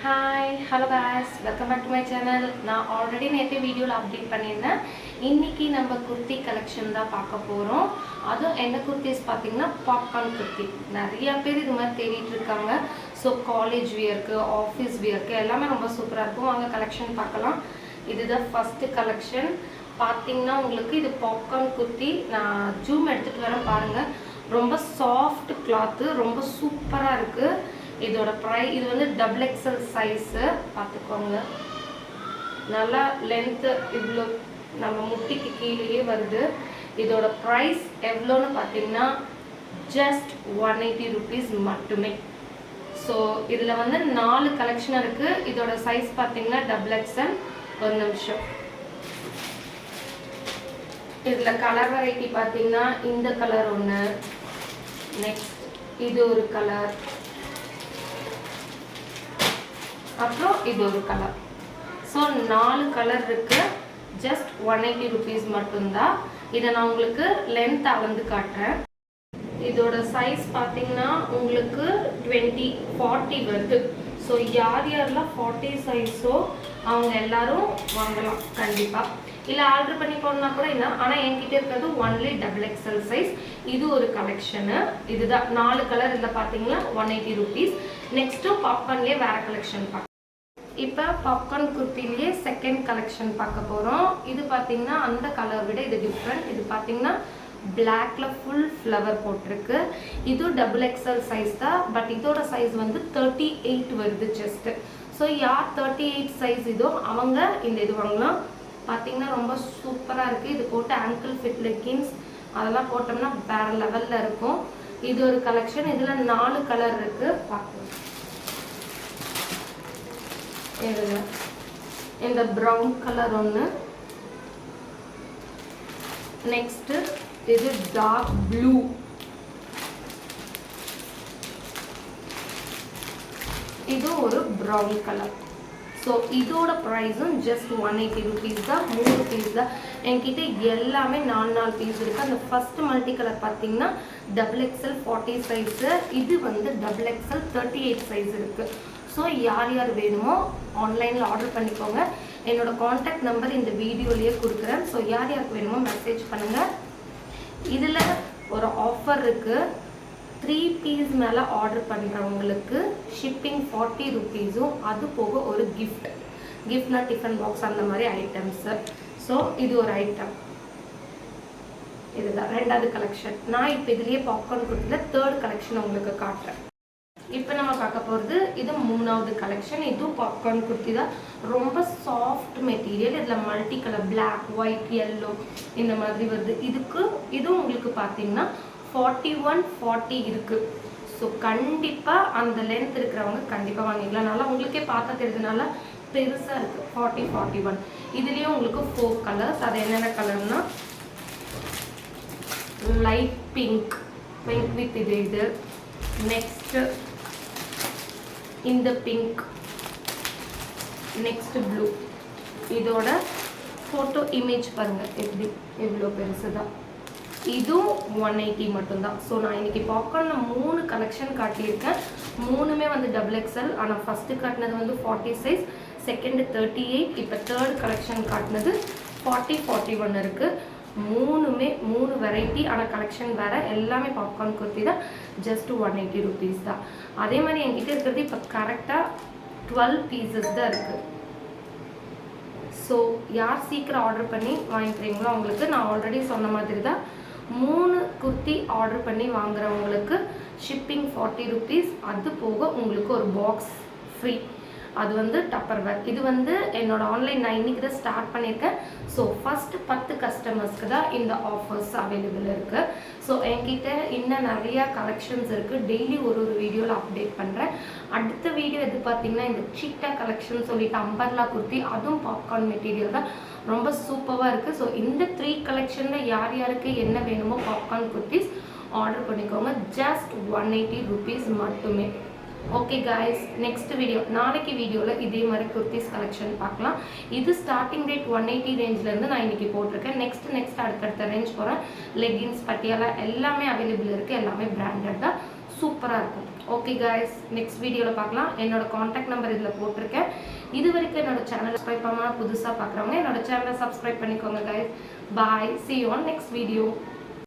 Hi, hello guys, welcome back to my channel. நான் already நேற்று வீடியோவில் அப்டேட் பண்ணியிருந்தேன். இன்னைக்கு நம்ம குர்த்தி கலெக்ஷன் தான் பார்க்க போகிறோம். அதுவும் என்ன குர்த்திஸ் பார்த்தீங்கன்னா பாப்கார்ன் குர்த்தி. நிறைய பேர் இது மாதிரி தேடிட்டு இருக்காங்க. ஸோ காலேஜ் வியருக்கு, ஆஃபீஸ் வியருக்கு எல்லாமே ரொம்ப சூப்பராக இருக்கும். வாங்க கலெக்ஷன் பார்க்கலாம். இதுதான் ஃபஸ்ட்டு கலெக்ஷன். பார்த்தீங்கன்னா உங்களுக்கு இது பாப்கார்ன் குர்த்தி. நான் ஜூம் எடுத்துகிட்டு வரேன் பாருங்கள். ரொம்ப சாஃப்ட் கிளாத்து, ரொம்ப சூப்பராக இருக்குது. இதோட ப்ரைஸ் இது வந்து XXL சைஸு பார்த்துக்கோங்க. நல்லா லென்த்து இவ்வளோ நம்ம முட்டிக்கு கீழேயே வருது. இதோட ப்ரைஸ் எவ்வளோன்னு பார்த்தீங்கன்னா ஜஸ்ட் 180 rupees மட்டுமே. ஸோ இதில் வந்து 4 கலெக்ஷன் இருக்குது. இதோட சைஸ் பார்த்தீங்கன்னா XXL. ஒரு நிமிஷம். இதில் கலர் வெரைட்டி பார்த்தீங்கன்னா இந்த கலர் ஒன்று, நெக்ஸ்ட் இது ஒரு கலர், அப்புறம் இது ஒரு கலர். ஸோ 4 கலர் இருக்கு. ஜஸ்ட் 180 rupees மட்டும்தான். இதை நான் உங்களுக்கு லென்த் அளந்து காட்டுறேன். இதோட சைஸ் பார்த்தீங்கன்னா உங்களுக்கு 20-40 வருது. ஸோ யாரெல்லாம் 40 சைஸோ அவங்க எல்லாரும் வாங்கலாம் கண்டிப்பாக. இல்லை ஆர்டர் பண்ணி போடனா கூட இல்லை. ஆனால் என்கிட்ட இருக்கிறது ஒன்லி XXL சைஸ். இது ஒரு கலெக்ஷனு. இதுதான் 4 கலர் இதில் பார்த்தீங்கன்னா 180 rupees. நெக்ஸ்ட்டு பாப்கார்ன்லேயே வேறு கலெக்ஷன் பார்க்கலாம். இப்போ பாப்கார்ன் குர்த்திலேயே செகண்ட் கலெக்ஷன் பார்க்க போகிறோம். இது பார்த்தீங்கன்னா அந்த கலர் விட இது டிஃப்ரெண்ட். இது பார்த்தீங்கன்னா பிளாக்ல ஃபுல் ஃப்ளவர் போட்டிருக்கு. இது XXL சைஸ் தான். பட் இதோட சைஸ் வந்து 38 வருது ஜஸ்ட்டு. ஸோ யார் 38 சைஸ் இதோ அவங்க இந்த இது வாங்கலாம். பார்த்தீங்கன்னா ரொம்ப சூப்பராக இருக்குது. இது போட்டு ஆங்கிள் ஃபிட் லெக்கின்ஸ் அதெல்லாம் போட்டோம்னா வேறு லெவலில் இருக்கும். இது ஒரு கலெக்ஷன். இதில் 4 கலர் இருக்குது. பார்க்கலாம். இந்த ப்ரௌன் கலர் ஒன்று, நெக்ஸ்ட் இது டார்க் ப்ளூ, இது ஒரு ப்ரௌன் கலர். ஸோ இதோட ப்ரைஸும் ஜஸ்ட் 180 rupees தான். 3 பீஸ் தான் என்கிட்ட. எல்லாமே 4 பீஸ் இருக்குது. அந்த ஃபர்ஸ்ட் மல்டி கலர் பார்த்தீங்கன்னா XXL 40 சைஸு. இது வந்து XXL 38 சைஸ் இருக்குது. ஸோ யார் யார் வேணுமோ ஆன்லைனில் ஆர்டர் பண்ணிக்கோங்க. என்னோட காண்டாக்ட் நம்பர் இந்த வீடியோலேயே கொடுக்குறேன். ஸோ யார் யாருக்கு வேணுமோ மெசேஜ் பண்ணுங்கள். இதில் ஒரு ஆஃபர் இருக்குது. 3 பீஸ் மேலே ஆர்டர் பண்ணுறவங்களுக்கு ஷிப்பிங் 40 rupeesம், அது போக ஒரு கிஃப்ட்னா டிஃபன் பாக்ஸ் அந்த மாதிரி ஐட்டம்ஸு. ஸோ இது ஒரு ஐட்டம். இதுதான் 2வது கலெக்ஷன். நான் இப்போ இதுலேயே பாப்கார்ன் குர்த்தியில் 3rd கலெக்ஷன் உங்களுக்கு காட்டுறேன். இப்போ நம்ம பார்க்க போகிறது இது 3வது கலெக்ஷன். இதுவும் பாப்கார்ன் குர்த்தி தான். ரொம்ப சாஃப்ட் மெட்டீரியல். இதில் multi colour black, white, yellow இந்த மாதிரி வருது. இதுவும் உங்களுக்கு பார்த்தீங்கன்னா 41-40 இருக்குது. ஸோ கண்டிப்பாக அந்த லென்த் இருக்கிறவங்க கண்டிப்பாக வாங்கிக்கலாம். நல்லா உங்களுக்கே பார்த்தா தெரிஞ்சதுனால பெருசாக இருக்குது. 40-41. இதுலேயும் உங்களுக்கு 4 கலர்ஸ். அது என்னென்ன கலர்னா லைட் பிங்க் வித் இது நெக்ஸ்ட்டு இந்த பிங்க், நெக்ஸ்ட் ப்ளூ. இதோட ஃபோட்டோ இமேஜ் பாருங்கள் எப்படி எவ்வளோ பெருசு தான். இதுவும் 180 மட்டும்தான். ஸோ நான் இன்றைக்கி பாப்கார்னில் 3 கலெக்ஷன் காட்டியிருக்கேன். 3மே வந்து XXL. ஆனால் ஃபஸ்ட்டு காட்டினது வந்து 40 சைஸ், செகண்டு 38, இப்போ 3rd கலெக்ஷன் காட்டினது 40-41 இருக்குது. 3மே 3 வெரைட்டி. ஆனால் கலெக்ஷன் வேறு. எல்லாமே பாப்கார்ன் குர்த்தி தான். ஜஸ்ட் 180 rupees தான். அதே மாதிரி என்கிட்ட இருக்கிறது இப்போ கரெக்டாக 12 பீசஸ் தான் இருக்குது. ஸோ யார் சீக்கிரம் ஆர்டர் பண்ணி வாங்கிக்கிறீங்களோ அவங்களுக்கு நான் ஆல்ரெடி சொன்ன மாதிரி தான் 3 குர்த்தி ஆர்டர் பண்ணி வாங்குறவங்களுக்கு ஷிப்பிங் 40 rupees. அது போக உங்களுக்கு ஒரு பாக்ஸ் ஃப்ரீ. அது வந்து டப்பர்வேர். இது வந்து என்னோட ஆன்லைன் நான் இன்றைக்கி தான் ஸ்டார்ட் பண்ணியிருக்கேன். ஸோ ஃபஸ்ட்டு 10 கஸ்டமர்ஸ்க்கு தான் இந்த ஆஃபர்ஸ் அவைலபிள் இருக்குது. ஸோ என்கிட்ட இன்னும் நிறையா கலெக்ஷன்ஸ் இருக்குது. டெய்லி ஒரு வீடியோவில் அப்டேட் பண்ணுறேன். அடுத்த வீடியோ எது பார்த்தீங்கன்னா இந்த சீட்டா கலெக்ஷன் சொல்லிட்டு அம்பர்லா குர்த்தி, அதுவும் பாப்கார்ன் மெட்டீரியல் தான். ரொம்ப சூப்பராக இருக்குது. ஸோ இந்த 3 கலெக்ஷனில் யார் யாருக்கு என்ன வேணுமோ பாப்கார்ன் குர்த்திஸ் ஆர்டர் பண்ணிக்கோங்க. ஜஸ்ட் 180 rupees மட்டுமே. ஓகே காய்ஸ், நெக்ஸ்ட் வீடியோ நாளைக்கு வீடியோவில் இதே மாதிரி குர்த்திஸ் கலெக்ஷன் பார்க்கலாம். இது ஸ்டார்டிங் ரேட் 180 ரேஞ்சிலேருந்து நான் இன்றைக்கி போட்டிருக்கேன். நெக்ஸ்ட் அடுத்தடுத்த ரேஞ்ச் போகிறேன். லெகின்ஸ், பட்டியாலா எல்லாமே அவைலபிள் இருக்குது. எல்லாமே பிராண்டட் தான். சூப்பராக இருக்கும். ஓகே guys, நெக்ஸ்ட் வீடியோவில் பார்க்கலாம். என்னோட காண்டாக்ட் நம்பர் இதில் போட்டிருக்கேன். இது வரைக்கும் என்னோட சேனல் சப்ஸ்கிரைப் பண்ணாமல் புதுசாக பார்க்குறவங்க என்னோட சேனலை சப்ஸ்கிரைப் பண்ணிக்கோங்க guys. Bye. See you on next video.